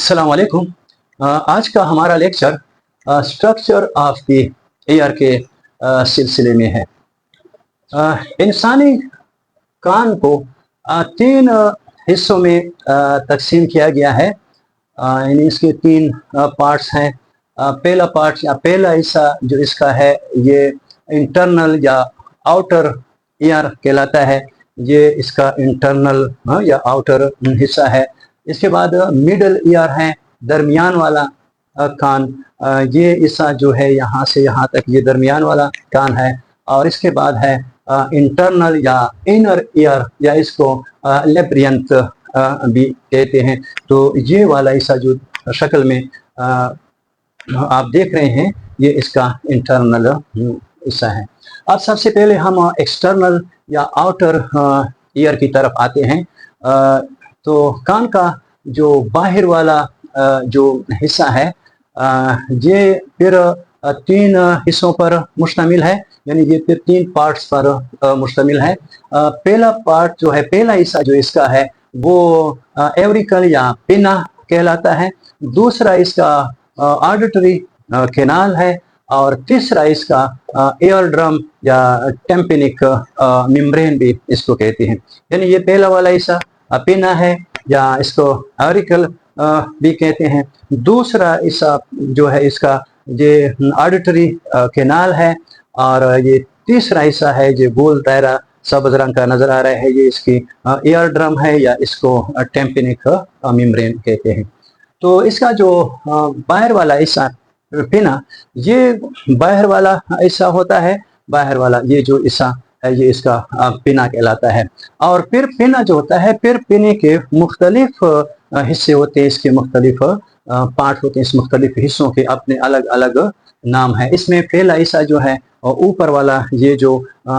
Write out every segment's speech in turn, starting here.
अस्सलाम वालेकुम। आज का हमारा lecture structure of the year के सिलसिले में है। इंसानी कान को तीन हिस्सों में तकसीम किया गया है। यानी इसके तीन पार्ट्स हैं। पहला पार्ट या पहला हिस्सा जो इसका है ये इंटरनल या आउटर ईयर कहलाता है। ये इसका इंटरनल या आउटर हिस्सा है। इसके बाद मिडल ईयर है, दरमियान वाला कान। ये हिस्सा जो है यहाँ से यहाँ तक ये दरमियान वाला कान है। और इसके बाद है इंटरनल या इनर ईयर या इसको लेब्रियंथ भी कहते हैं। तो ये वाला हिस्सा जो शक्ल में आप देख रहे हैं ये इसका इंटरनल हिस्सा है। अब सबसे पहले हम एक्सटर्नल या आउटर ईयर की तरफ आते हैं। तो कान का जो बाहर वाला जो हिस्सा है ये फिर तीन हिस्सों पर मुश्तमिल है। यानी ये फिर तीन पार्ट्स पर मुश्तमिल है। पहला पार्ट जो है, पहला हिस्सा जो इसका है वो एवरिकल या पिना कहलाता है। दूसरा इसका ऑडिटरी कैनाल है और तीसरा इसका एयर ड्रम या टेम्पेनिक मेम्ब्रेन भी इसको कहते हैं। यानी ये पहला वाला हिस्सा पिना है या इसको एवरिकल भी कहते हैं। दूसरा हिस्सा जो है इसका ये ऑडिटरी कैनाल है और ये तीसरा हिस्सा है जो गोल दायरा सब्ज रंग का नजर आ रहा है, ये इसकी एयर ड्रम है या इसको टेम्पेनिक मेम्ब्रेन कहते हैं। तो इसका जो बाहर वाला हिस्सा पिना, ये बाहर वाला हिस्सा होता है। बाहर वाला ये जो हिस्सा है ये इसका पिना कहलाता है। और फिर पिना जो होता है, फिर पिने के मुख्तलिफ हिस्से होते हैं, इसके मुख्तलिफ पार्ट होते हैं। इस मुख्तलिफ हिस्सों के अपने अलग अलग नाम है। इसमें पहला हिस्सा जो है ऊपर वाला ये जो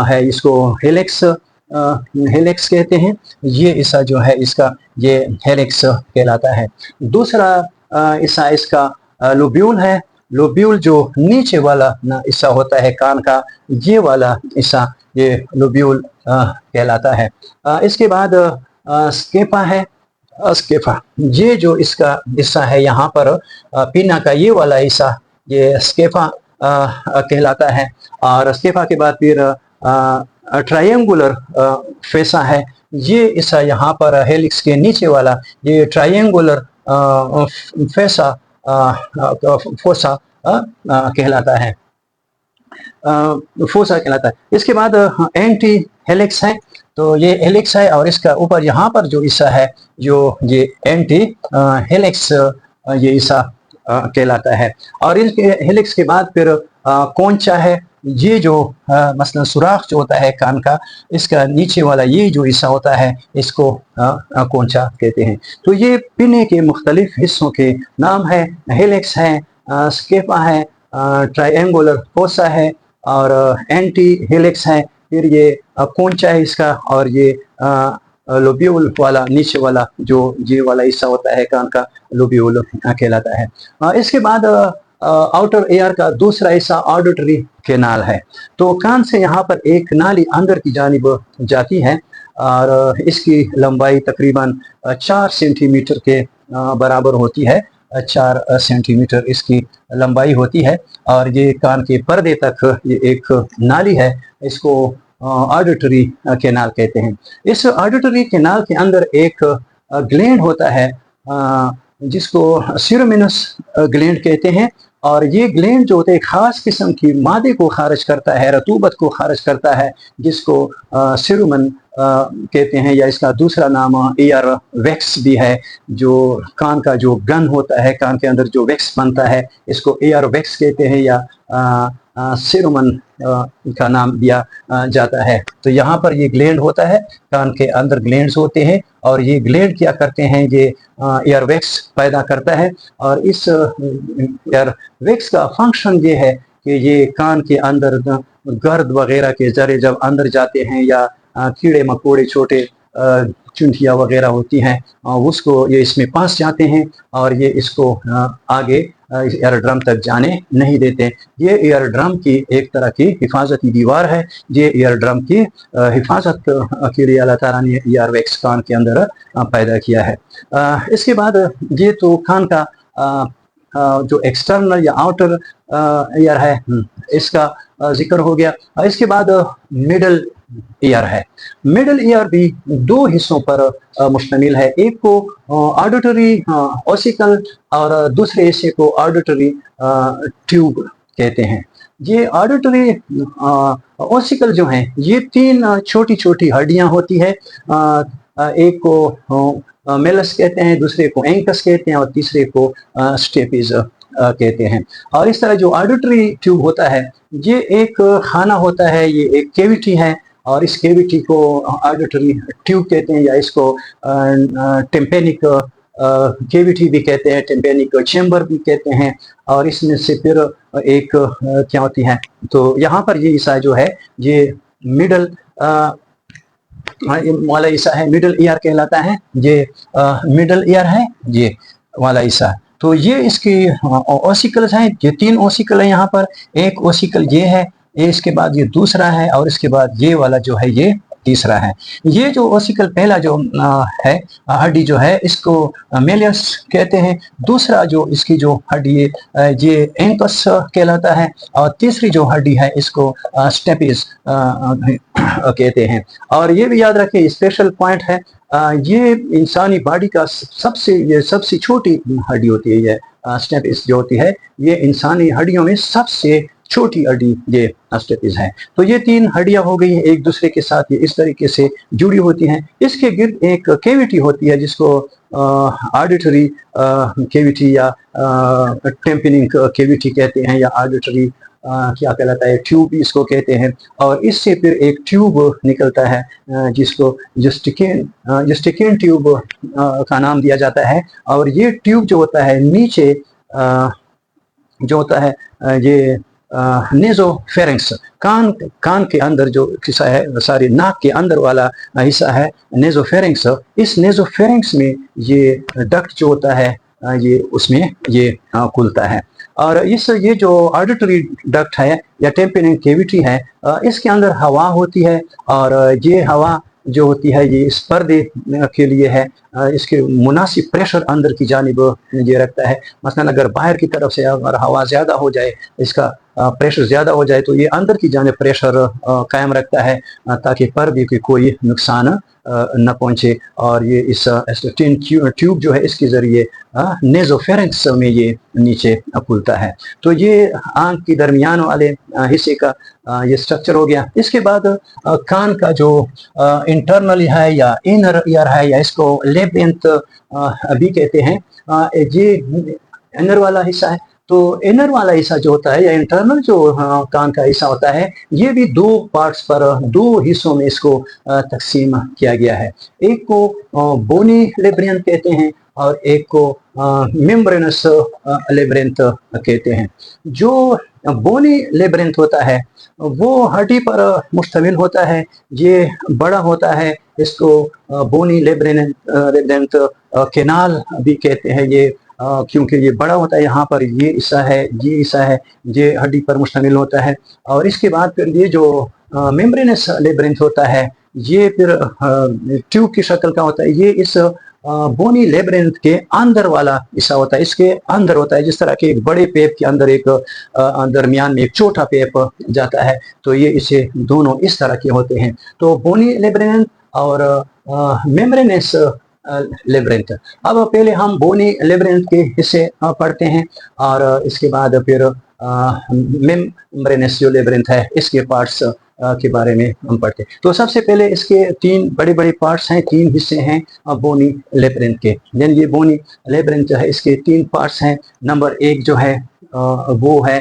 है इसको हेलिक्स कहते हैं। ये हिस्सा जो है इसका ये हेलिक्स कहलाता है। दूसरा हिस्सा इसका लोब्यूल है। लोब्यूल जो नीचे वाला हिस्सा होता है कान का, ये वाला हिस्सा ये लोब्यूल कहलाता है। इसके बाद स्केपा है। स्केपा ये जो इसका हिस्सा है यहाँ पर पिना का ये वाला हिस्सा ये स्केपा कहलाता है। और स्केपा के बाद फिर ट्रायंगुलर फेसा है। ये हिस्सा यहाँ पर हेलिक्स के नीचे वाला ये ट्रायंगुलर फेसा फोसा कहलाता है। फोसा कहलाता है। इसके बाद एंटी हेलिक्स है। तो ये हेलिक्स है और इसका ऊपर यहाँ पर जो हिस्सा है जो ये एंटी हेलिक्स ये हिस्सा कहलाता है। और इसके हेलिक्स के बाद फिर कोंचा है। ये जो मसलन सुराख जो होता है कान का, इसका नीचे वाला ये जो हिस्सा होता है इसको कोंचा कहते हैं। तो ये पिने के मुख्तलिफ हिस्सों के नाम है। हेलिक्स है, स्केपा है, ट्रायंगुलर फोसा है और एंटी हेलिक्स है। फिर ये कोंचा है इसका और ये लोब्यूल वाला नीचे वाला जो ये वाला हिस्सा होता है कान का लोब्यूल कहलाता है। इसके बाद आउटर एयर का दूसरा हिस्सा ऑडिटरी कैनाल है। तो कान से यहाँ पर एक नाली अंदर की जानिब जाती है और इसकी लंबाई तकरीबन 4 सेंटीमीटर के बराबर होती है। 4 सेंटीमीटर इसकी लंबाई होती है और ये कान के पर्दे तक ये एक नाली है। इसको ऑडिटरी कैनाल कहते हैं। इस ऑडिटरी कैनाल के अंदर एक ग्लैंड होता है जिसको सिरोमिनस ग्लैंड कहते हैं। और ये ग्लैंड जो होता है एक खास किस्म की मादे को खारिज करता है, रतूबत को खारिज करता है, जिसको सिरुमन कहते हैं या इसका दूसरा नाम ईयर वैक्स भी है। जो कान का जो गन होता है, कान के अंदर जो वैक्स बनता है, इसको ईयर वैक्स कहते हैं या सिरुमन का नाम दिया जाता है। तो यहाँ पर ये ग्लैंड होता है, कान के अंदर ग्लैंड्स होते हैं और ये ग्लैंड क्या करते हैं, ये ईयर वैक्स पैदा करता है। और इस ईयर वैक्स का फंक्शन ये है कि ये कान के अंदर गर्द वगैरह के जरे जब अंदर जाते हैं या कीड़े मकोड़े छोटे चुंटियाँ वगैरह होती हैं उसको ये इसमें पास जाते हैं और ये इसको आगे एयर ड्रम तक जाने नहीं देते। ये एयर ड्रम की एक तरह की हिफाजती दीवार है। ये एयर ड्रम की हिफाजत के लिए अल्लाह ताला ने एयर वैक्स कान के अंदर पैदा किया है। इसके बाद ये तो कान का जो एक्सटर्नल या आउटर ईयर है इसका जिक्र हो गया। इसके बाद मिडल ईयर है। मिडल ईयर भी दो हिस्सों पर मुश्तमिल है। एक को ऑडिटरी ओसिकल और दूसरे हिस्से को ऑडिटरी ट्यूब कहते हैं। ये ऑडिटरी ओसिकल जो हैं ये तीन छोटी छोटी हड्डियां होती है। एक को मेलस कहते हैं, दूसरे को एंकस कहते हैं और तीसरे को स्टेपिस कहते हैं। और इस तरह जो ऑडिटरी ट्यूब होता है ये एक खाना होता है, ये एक केविटी है और इस केविटी को ऑडिटरी ट्यूब कहते हैं या इसको टिम्पेनिक केविटी भी कहते हैं, टिम्पेनिक चेम्बर भी कहते हैं। और इसमें से फिर एक क्या होती है, तो यहाँ पर ये हिस्सा जो है ये मिडल वाला हिस्सा है, मिडल ईयर कहलाता है। ये मिडल ईयर है ये वाला हिस्सा। तो ये इसकी ओसिकल्स हैं, ये तीन ओसिकल है यहाँ पर। एक ओसिकल ये है, इसके बाद ये दूसरा है और इसके बाद ये वाला जो है ये तीसरा है। ये जो ओसिकल पहला जो है हड्डी जो है इसको मेलियस कहते हैं। दूसरा जो इसकी जो हड्डी है ये एंकस कहलाता है और तीसरी जो हड्डी है इसको स्टेपिस कहते हैं। और ये भी याद रखें स्पेशल पॉइंट है, ये इंसानी बॉडी का सबसे छोटी हड्डी होती है। ये स्टेपिस जो होती है ये इंसानी हड्डियों में सबसे छोटी हड्डी ये स्टेपिस है। तो ये तीन हड्डियां हो गई हैं एक दूसरे के साथ, ये इस तरीके से जुड़ी होती हैं। इसके गिर्द एक केविटी होती है जिसको ऑडिटरी केविटी या टेम्पेनिक केविटी कहते हैं या ऑडिटरी क्या कहलाता है ट्यूब इसको कहते हैं। और इससे फिर एक ट्यूब निकलता है जिसको जस्टिकेन ट्यूब का नाम दिया जाता है। और ये ट्यूब जो होता है नीचे जो होता है ये नेजोफेरेंक्स कान के अंदर जो हिस्सा है, सारी नाक के अंदर वाला हिस्सा है नेजोफेरेंक्स। इस नेजोफेरेंक्स में ये डक्ट जो होता है ये उसमें ये खुलता है। और ये जो ऑडिटरी डक्ट है या टेम्पेनिक केविटी है इसके अंदर हवा होती है और ये हवा जो होती है ये इस पर्दे के लिए है। इसके मुनासिब प्रेशर अंदर की जानिब ये रखता है। मसलन अगर बाहर की तरफ से अगर हवा ज़्यादा हो जाए, इसका प्रेशर ज़्यादा हो जाए तो ये अंदर की जानिब प्रेशर कायम रखता है ताकि पर्दे की कोई नुकसान न पहुंचे। और ये इस टिन ट्यूब जो है इसके ज़रिए नेजोफेरेंक्स में ये नीचे खुलता है। तो ये आंख के दरमियान वाले हिस्से का ये स्ट्रक्चर हो गया। इसके बाद कान का जो इंटरनल है या इनर ईयर है या इसको लेबिरिंथ भी कहते हैं, ये इनर वाला हिस्सा है। तो इनर वाला हिस्सा जो होता है या इंटरनल जो कान का हिस्सा होता है ये भी दो पार्ट्स पर, दो हिस्सों में इसको तकसीम किया गया है। एक को बोनी लेब्रिंथ कहते हैं और एक को मेम्ब्रेनस लेब्रिंथ कहते हैं। जो बोनी लेब्रिंथ होता है वो हड्डी पर मुश्तमिल होता है, ये बड़ा होता है, इसको बोनी लेब्रिंथ केनाल भी कहते हैं। ये क्योंकि ये बड़ा होता है, यहाँ पर ये हिस्सा है, ये हिस्सा है, ये हड्डी पर मुश्तमिल होता है। और इसके बाद फिर ये जो मेम्ब्रेनस लेब्रिंथ होता है ये फिर ट्यूब की शक्ल का होता है। ये इस बोनी लेब्रिंथ के अंदर वाला हिस्सा होता है, इसके अंदर होता है। जिस तरह के एक बड़े पेप के अंदर एक दरमियान में एक छोटा पेप जाता है, तो ये इसे दोनों इस तरह के होते हैं। तो बोनी लेब्रिंथ और मेम्ब्रेनस लेब्रिंथ। अब पहले हम बोनी लेब्रिंथ के हिस्से पढ़ते हैं और इसके बाद फिर मेम्ब्रेनस जो लेब्रिंथ है इसके पार्ट्स के बारे में हम पढ़ते हैं। तो सबसे पहले इसके तीन बड़े बड़े पार्ट्स हैं, तीन हिस्से हैं बोनी लेब्रिंथ के। यानी ये बोनी लेब्रिंथ जो है इसके तीन पार्ट्स हैं। नंबर एक जो है वो है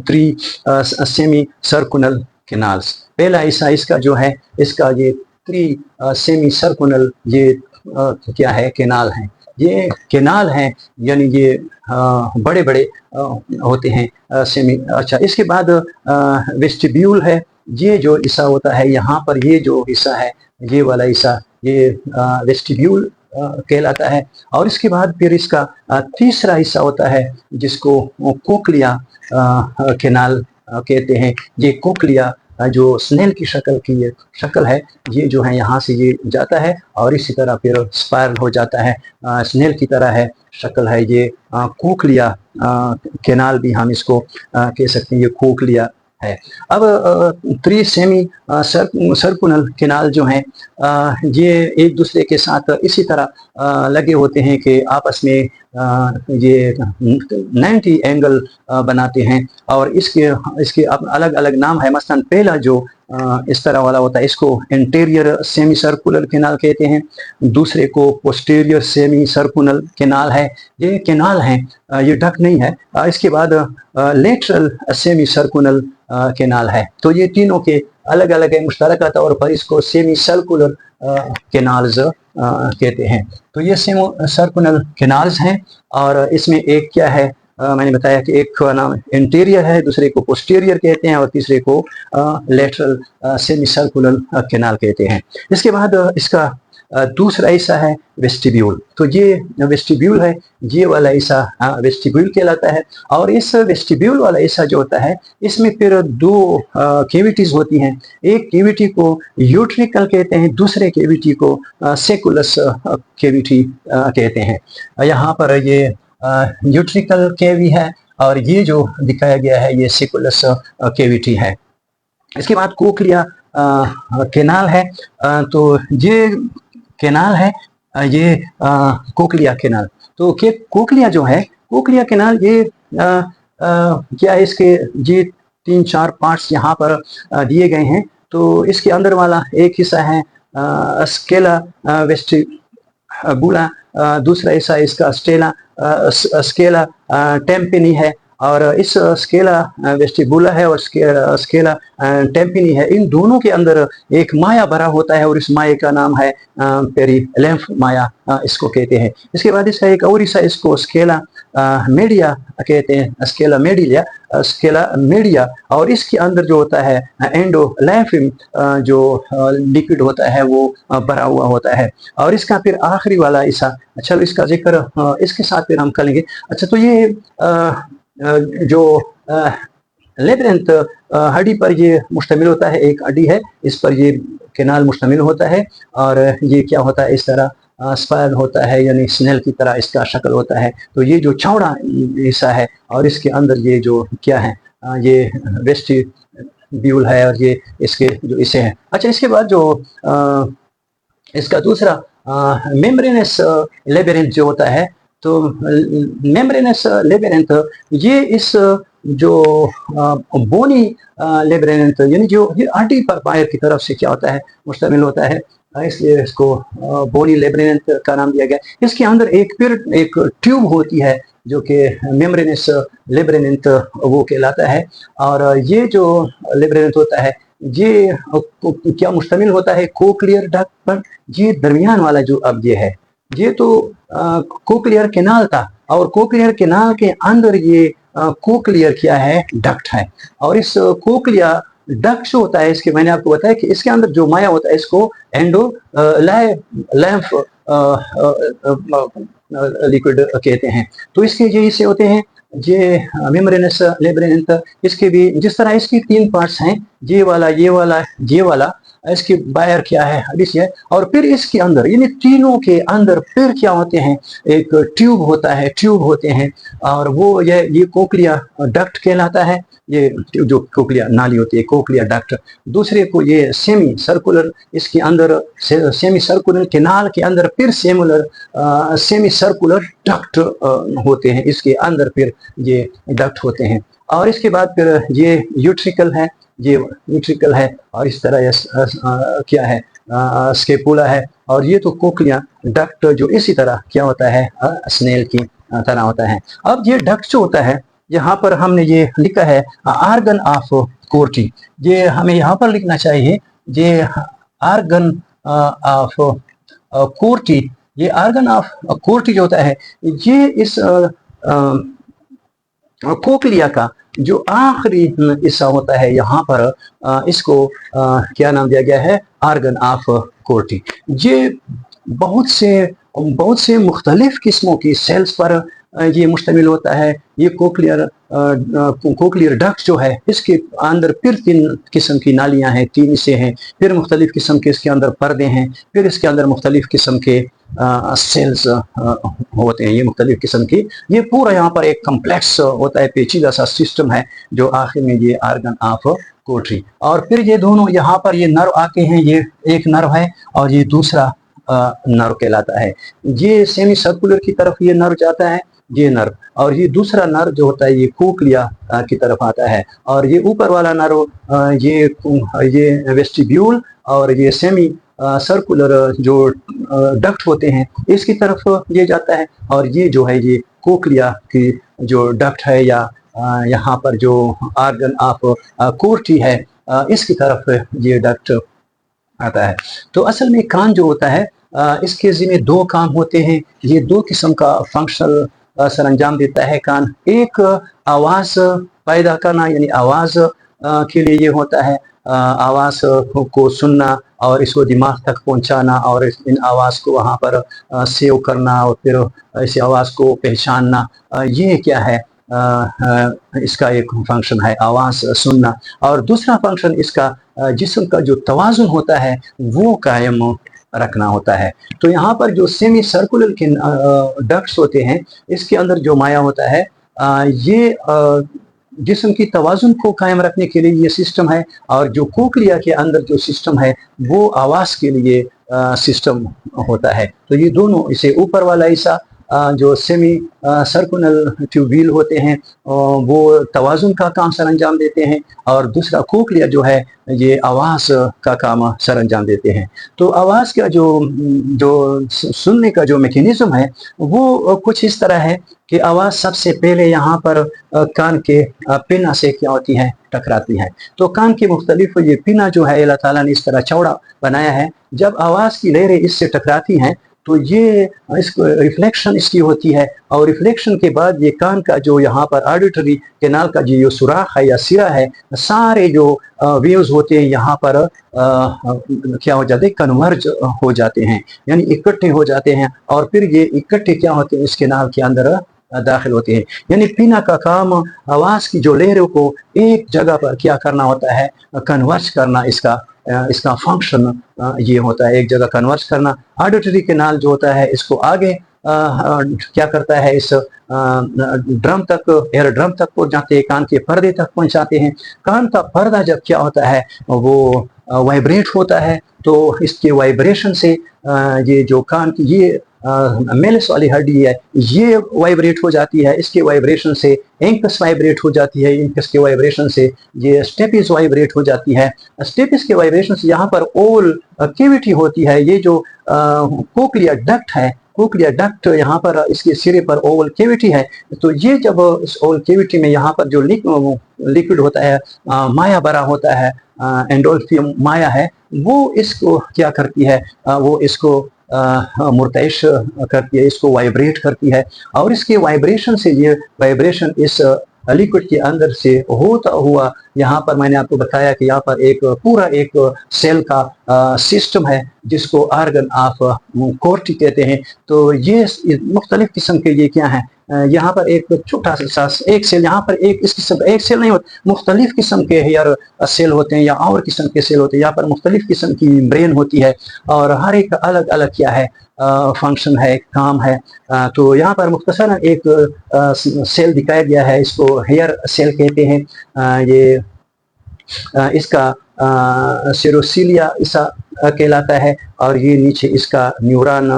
थ्री सेमी सर्कुलर कैनाल्स। पहला हिस्सा इसका जो है इसका ये थ्री सेमी सर्कुलर ये क्या है, कैनाल है। ये कैनाल हैं यानी ये बड़े बड़े होते हैं सेमी। अच्छा, इसके बाद वेस्टिब्यूल है। ये जो हिस्सा होता है यहाँ पर, ये जो हिस्सा है ये वाला हिस्सा, ये वेस्टिब्यूल कहलाता है। और इसके बाद फिर इसका तीसरा हिस्सा होता है जिसको कोक्लिया केनाल कहते हैं। ये कोक्लिया जो स्नेल की शक्ल की ये शक्ल है, ये जो है यहाँ से ये जाता है और इसी तरह फिर स्पायरल हो जाता है। स्नेल की तरह है शक्ल है ये। कोक्लिया केनाल भी हम इसको कह सकते हैं, ये कोक्लिया है। अब थ्री सेमी सर्कुलर केनाल जो हैं ये एक दूसरे के साथ इसी तरह लगे होते हैं कि आपस में ये 90 एंगल बनाते हैं। और इसके इसके अलग अलग नाम है। मसलन पहला जो इस तरह वाला होता है इसको इंटीरियर सेमी सर्कुलर केनाल कहते हैं। दूसरे को पोस्टीरियर सेमी सर्कुलर केनाल है। ये केनाल है, ये डक नहीं है। इसके बाद लेटरल सेमी सर्कुलर केनाल है। तो ये तीनों के अलग अलग है, मुश्तरक तौर पर इसको सेमी सर्कुलर केनाल्स कहते हैं। तो ये सेमी सर्कुलर केनाल्स हैं और इसमें एक क्या है, मैंने बताया कि एक का नाम इंटीरियर है, दूसरे को पोस्टीरियर कहते हैं और तीसरे को लेटरल सेमी सर्कुलर केनाल कहते हैं। इसके बाद इसका दूसरा हिस्सा है वेस्टिब्यूल। तो ये वेस्टिब्यूल है, ये वाला हिस्सा वेस्टिब्यूल कहलाता है। और इस वेस्टिब्यूल वाला हिस्सा जो होता है इसमें फिर दो केविटीज होती हैं। एक केविटी को यूट्रिकल कहते हैं, दूसरे केविटी को सेकुलस केविटी कहते हैं। यहाँ पर ये यूट्रिकल केवी है और ये जो दिखाया गया है ये सेकुलस केविटी है। इसके बाद कोक्लिया केनाल है। तो ये केनाल है, ये कोक्लिया केनाल। तो कोक्लिया जो है, कोक्लिया केनाल ये क्या है, इसके ये 3-4 पार्ट्स यहाँ पर दिए गए हैं। तो इसके अंदर वाला एक हिस्सा है स्केला वेस्टिबुला, दूसरा हिस्सा इसका स्केला टेम्पिनी है। और इस स्केला वेस्टिबुला है और स्केला टेम्पिनी है। इन दोनों के अंदर एक माया भरा होता है और इस माया का नाम है पेरीलेम्फ माया, इसको कहते हैं। इसके बाद इसका एक और हिस्सा इसको स्केला मेडिया कहते हैं, स्केला मेडिया। और इसके अंदर जो होता है एंडोलैम्फिम जो लिक्विड होता है वो भरा हुआ होता है। और इसका फिर आखिरी वाला हिस्सा, चलो इसका जिक्र इसके साथ फिर हम करेंगे। अच्छा, तो ये जो लेबरेंथ हड्डी पर ये मुश्तमिल होता है, एक हड्डी है इस पर ये केनाल मुश्तमिल होता है। और ये क्या होता है, इस तरह स्पायरल होता है, यानी स्नेल की तरह इसका शक्ल होता है। तो ये जो चौड़ा हिस्सा है और इसके अंदर ये जो क्या है, ये वेस्टिब्यूल है और ये इसके जो इसे हैं। अच्छा, इसके बाद जो इसका दूसरा मेम्ब्रेनस लेबरेंथ जो होता है, तो मेम्ब्रेनस लेबरेंथ ये इस जो बोनी लेबरेंथ यानी जो ये हड्डी पर बाहर की तरफ से क्या होता है, मुश्तमिल होता है, इसलिए इसको बोनी लेबरेंथ का नाम दिया गया। इसके अंदर एक ट्यूब होती है जो कि मेम्ब्रेनस लेबरेंथ वो कहलाता है। और ये जो लेबरेंथ होता है ये क्या मुश्तमिल होता है, कोक्लियर डक्ट पर। ये दरमियान वाला जो अब ये है, ये तो कोक्लियर केनाल था और कोक्लियर केनाल के अंदर ये कोक्लियर क्या है, डक्ट है। और इस कोक्लियर डक्ट जो होता है, इसके मैंने आपको बताया कि इसके अंदर जो माया होता है इसको एंडोलैम्फ लिक्विड कहते हैं। तो इसके ये हिस्से होते हैं, ये मेम्ब्रेनस लेबरेंथ। इसके भी जिस तरह इसकी 3 पार्ट्स हैं, ये वाला, ये वाला, ये वाला, इसकी बाहर क्या है, हड्डी है। और फिर इसके अंदर यानी तीनों के अंदर फिर क्या होते हैं, एक ट्यूब होता है, ट्यूब होते हैं। और वो ये कोक्लिया डक्ट कहलाता है। ये जो कोक्लिया नाली होती है, कोक्लिया डक्ट। दूसरे को ये सेमी सर्कुलर, इसके अंदर सेमी सर्कुलर केनाल के अंदर फिर सेमी सर्कुलर डक्ट होते हैं, इसके अंदर फिर ये डक्ट होते हैं। और इसके बाद फिर ये यूट्रिकल है, ये यूट्रिकल है। और इस तरह क्या है, स्केपुला है। और ये तो कोक्लिया डक्ट जो इसी तरह क्या होता है, स्नेल की तरह होता है। अब ये डक्ट जो होता है, यहाँ पर हमने ये लिखा है आर्गन ऑफ कोर्टी। ये हमें यहाँ पर लिखना चाहिए, ये आर्गन ऑफ कोर्टी। ये आर्गन ऑफ कोर्टी जो होता है, ये इस कोक्लिया का जो आखिरी हिस्सा होता है, यहाँ पर इसको क्या नाम दिया गया है, आर्गन ऑफ कोर्टी। ये बहुत से बहुत से मुख्तलिफ किस्मों की सेल्स पर ये मुश्तमिल होता है। ये कोक्लियर डक्ट जो है, इसके अंदर फिर 3 किस्म की नालियाँ हैं, 3 हिस्से हैं, फिर मुख्तलिफ किस्म के इसके अंदर पर्दे हैं, फिर इसके अंदर मुख्तलिफ किस्म के सेल्स होते हैं, ये मुख्तलिफ किस्म की। ये पूरा यहाँ पर एक कम्प्लेक्स होता है, पेचीदा सा सिस्टम है, जो आखिर में ये आर्गन ऑफ कोटरी। और फिर ये दोनों यहाँ पर ये नर्व आके हैं, ये एक नर्व है और ये दूसरा नर्व कहलाता है। ये सेमी सर्कुलर की तरफ ये नर्व जाता है, ये नर्व, और ये दूसरा नर्व जो होता है ये कोक्लिया की तरफ आता है। और ये ऊपर वाला नर्व ये वेस्टिब्यूल और ये सेमी सर्कुलर जो डक्ट होते हैं इसकी तरफ ये जाता है। और ये जो है ये कोक्लिया की जो डक्ट है या यहाँ पर जो आर्गन ऑफ कोर्टी है इसकी तरफ ये डक्ट आता है। तो असल में कान जो होता है इसके ज़िम्मे 2 काम होते हैं। ये 2 किस्म का फंक्शनल सरंजाम देता है कान। एक आवाज़ पैदा करना, यानी आवाज़ के लिए ये होता है, आवाज़ को सुनना और इसको दिमाग तक पहुंचाना और इन आवाज़ को वहाँ पर सेव करना और फिर इस आवाज़ को पहचानना, ये क्या है, इसका एक फंक्शन है आवाज़ सुनना। और दूसरा फंक्शन इसका जिस्म का जो तवाज़ुन होता है वो कायम रखना होता है। तो यहाँ पर जो सेमी सर्कुलर के डक्ट्स होते हैं इसके अंदर जो माया होता है ये जिस्म की तवाज़ुन को कायम रखने के लिए ये सिस्टम है। और जो कोक्लिया के अंदर जो सिस्टम है वो आवाज़ के लिए सिस्टम होता है। तो ये दोनों, इसे ऊपर वाला हिस्सा जो सेमी सर्कुलर ट्यूब्यूल होते हैं वो तवाज़ुन का काम सरअंजाम देते हैं, और दूसरा कोक्लिया जो है ये आवाज़ का काम सरअंजाम देते हैं। तो आवाज़ का जो सुनने का जो मैकेनिज़्म है वो कुछ इस तरह है कि आवाज़ सबसे पहले यहाँ पर कान के पिना से क्या होती है, टकराती है। तो कान की मुख्तलिफ ये पिना जो है अल्लाह ताला ने इस तरह चौड़ा बनाया है, जब आवाज़ की लहरें इससे टकराती हैं तो ये इसको रिफ्लेक्शन इसकी होती है, और रिफ्लेक्शन के बाद ये कान का जो यहाँ पर ऑडिटरी कैनाल का जो सुराख है या सिरा है, सारे जो वेव्स होते हैं यहाँ पर क्या हो जाते हैं, कन्वर्ज हो जाते हैं, यानी इकट्ठे हो जाते हैं, और फिर ये इकट्ठे क्या होते हैं, इस कैनाल के अंदर दाखिल होते हैं। यानी पिना का काम आवाज़ की जो लहरों को एक जगह पर क्या करना होता है, कन्वर्ज करना, इसका फंक्शन ये होता है, एक जगह कन्वर्ज करना। ऑडिटरी कैनाल जो होता है इसको आगे क्या करता है, इस ड्रम तक, एयर ड्रम तक पहुंचाते हैं, कान के पर्दे तक पहुंचाते हैं। कान का पर्दा जब क्या होता है वो वाइब्रेट होता है, तो इसके वाइब्रेशन से ये जो कान की ये मेलिस वाली हड्डी है ये वाइब्रेट हो जाती है, इसके वाइब्रेशन से इंकस वाइब्रेट हो जाती है, इंकस के वाइब्रेशन से ये स्टेपिस वाइब्रेट हो जाती है, स्टेपिस के वाइब्रेशन से यहाँ पर ओल कैविटी होती है, ये जो कोक्लियर डक्ट है, कोक्लियर डक्ट यहाँ पर इसके सिरे पर ओवल कैविटी है। तो ये जब इस ओवल कैविटी में यहाँ पर जो लिक्विड होता है, माया भरा होता है, एंडोल्फियम माया है, वो इसको क्या करती है, वो इसको मुर्तइश करती है, इसको वाइब्रेट करती है, और इसके वाइब्रेशन से ये वाइब्रेशन इस लिक्विड के अंदर से होता हुआ यहाँ पर मैंने आपको बताया कि यहाँ पर एक पूरा एक सेल का सिस्टम है जिसको आर्गन ऑफ कोर्टी कहते हैं। तो ये मुख्तलिफ किस्म के ये क्या है, यहाँ पर एक छोटा सा एक सेल, यहाँ पर एक इस किस्म का एक सेल नहीं होता, मुख्तलिफ किस्म के हेयर सेल होते हैं या और किस्म के सेल होते हैं। यहाँ पर मुख्तलिफ किस्म की ब्रेन होती है और हर एक अलग अलग क्या है फंक्शन है, काम है। तो यहाँ पर मुख्तसरन एक सेल दिखाया गया है, इसको हेयर सेल कहते हैं। ये इसका सिरोसिलिया इसा कहलाता है, और ये नीचे इसका न्यूरॉन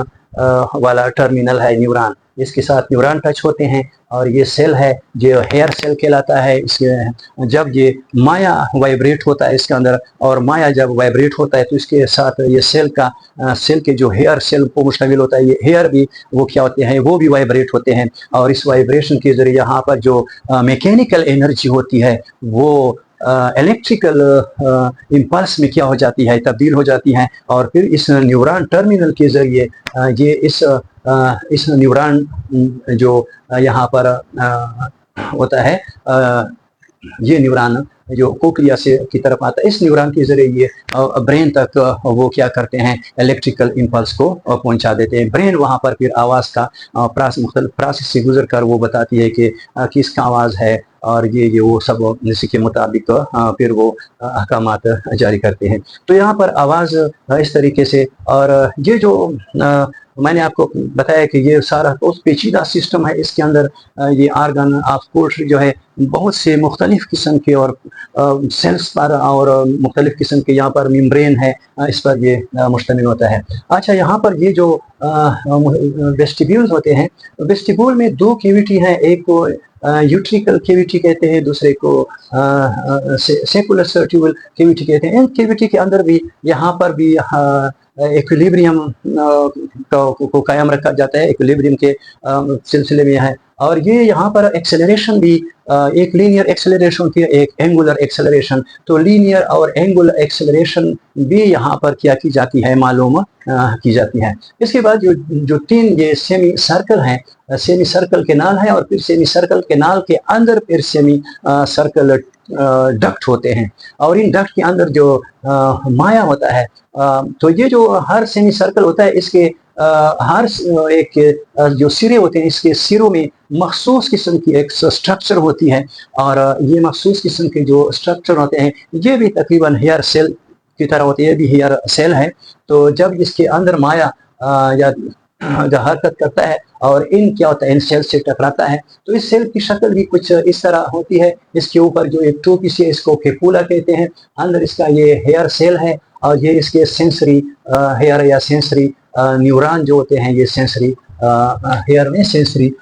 वाला टर्मिनल है, न्यूरॉन, इसके साथ न्यूरॉन टच होते हैं, और ये सेल है जो हेयर सेल कहलाता है। इसके जब ये माया वाइब्रेट होता है इसके अंदर, और माया जब वाइब्रेट होता है तो इसके साथ ये सेल के जो हेयर सेल को मुश्तमिल होता है, ये हेयर भी वो क्या होते हैं, वो भी वाइब्रेट होते हैं, और इस वाइब्रेशन के जरिए यहाँ पर जो मैकेनिकल एनर्जी होती है वो इलेक्ट्रिकल इम्पल्स में क्या हो जाती है, तब्दील हो जाती है, और फिर इस न्यूरॉन टर्मिनल के जरिए ये इस न्यूरॉन जो यहाँ पर होता है, ये न्यूरॉन जो कोक्लिया से की तरफ आता है, इस न्यूरॉन के जरिए ये ब्रेन तक वो क्या करते हैं, इलेक्ट्रिकल इम्पल्स को पहुंचा देते हैं। ब्रेन वहां पर फिर आवाज का मुख्तलिफ प्रोसेस से गुजर कर वो बताती है कि किसका आवाज है, और ये वो सब इसी के मुताबिक फिर वो अहकामात जारी करते हैं। तो यहाँ पर आवाज इस तरीके से, और ये जो मैंने आपको बताया कि ये सारा बहुत पेचीदा सिस्टम है, इसके अंदर ये आर्गन ऑफ पोल्ट्री जो है बहुत से मुख्तलिफ किस्म के और सेल्स पर और मुख्तलिफ किस्म के यहाँ पर मेम्ब्रेन है, इस पर ये मुश्तमिल होता है। अच्छा, यहाँ पर ये जो वेस्टिब्यूल्स होते हैं, वेस्टिब्यूल में दो कैविटी हैं, एक को यूट्रिकल कैविटी कहते हैं, दूसरे को सेकुलर ट्यूबल कैविटी कहते हैं। इन कैविटी के अंदर भी यहाँ पर भी इक्विलिब्रियम को कायम रखा जाता है, इक्विलिब्रियम के सिलसिले में है। और ये यहाँ पर एक्सेलरेशन भी एक लीनियर एक्सेलरेशन होती है, एक एंगुलर एक्सेलरेशन। तो लीनियर और एंगुलर एक्सेलरेशन भी यहाँ पर क्या की जाती है, मालूम की जाती है। इसके बाद जो तीन ये सेमी सर्कल हैं, सेमी सर्कल केनाल है, और फिर सेमी सर्कल केनाल के अंदर फिर सेमी सर्कल डक्ट होते हैं, और इन डक्ट के अंदर जो माया होता है, तो ये जो हर सेमी सर्कल होता है, इसके हर एक जो सिरे होते हैं, इसके सिरों में मखसूस किस्म की एक स्ट्रक्चर होती है, और ये मखसूस किस्म के जो स्ट्रक्चर होते हैं ये भी तकरीबन हेयर सेल की तरह होती है, ये भी हेयर सेल है। तो जब इसके अंदर माया या जो हरकत करता है और इन क्या होता है, इन सेल से टकराता है, तो इस सेल की शक्ल भी कुछ इस तरह होती है। इसके ऊपर जो एक टोपी से, इसको फेफूला कहते हैं, अंदर इसका ये हेयर सेल है, और ये इसके सेंसरी हेयर या सेंसरी न्यूरॉन जो होते हैं, ये सेंसरी हेयर में सेंसरी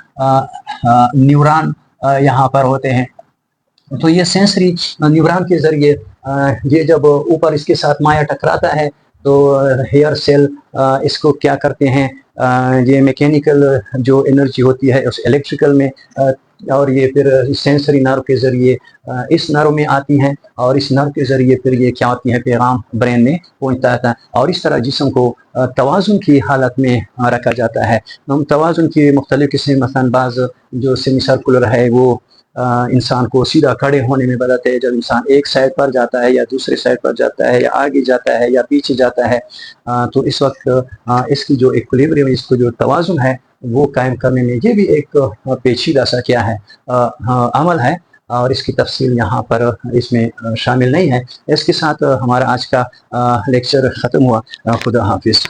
न्यूरॉन यहाँ पर होते हैं। तो ये सेंसरी न्यूरॉन के जरिए ये जब ऊपर इसके साथ माया टकराता है, तो हेयर सेल इसको क्या करते हैं, ये मैकेनिकल जो एनर्जी होती है उस इलेक्ट्रिकल में, और ये फिर सेंसरी नर्व के जरिए इस नर्व में आती हैं, और इस नर्व के जरिए फिर ये क्या होती है, पैगाम ब्रेन में पहुंचता है, और इस तरह जिस्म को तवाज़ुन की हालत में रखा जाता है। तवाज़ुन की मुख्तलिफ किस्में, मसलन बाज़ जो सेमी सर्कुलर है वो इंसान को सीधा खड़े होने में मदद है। जब इंसान एक साइड पर जाता है या दूसरे साइड पर जाता है या आगे जाता है या पीछे जाता है, तो इस वक्त इसकी जो इक्विलिब्रियम, इसको जो तवाज़ुन है वो कायम करने में ये भी एक पेचीदा सा क्या है, अमल है, और इसकी तफसील यहाँ पर इसमें शामिल नहीं है। इसके साथ हमारा आज का लेक्चर ख़त्म हुआ। खुदा हाफिज़।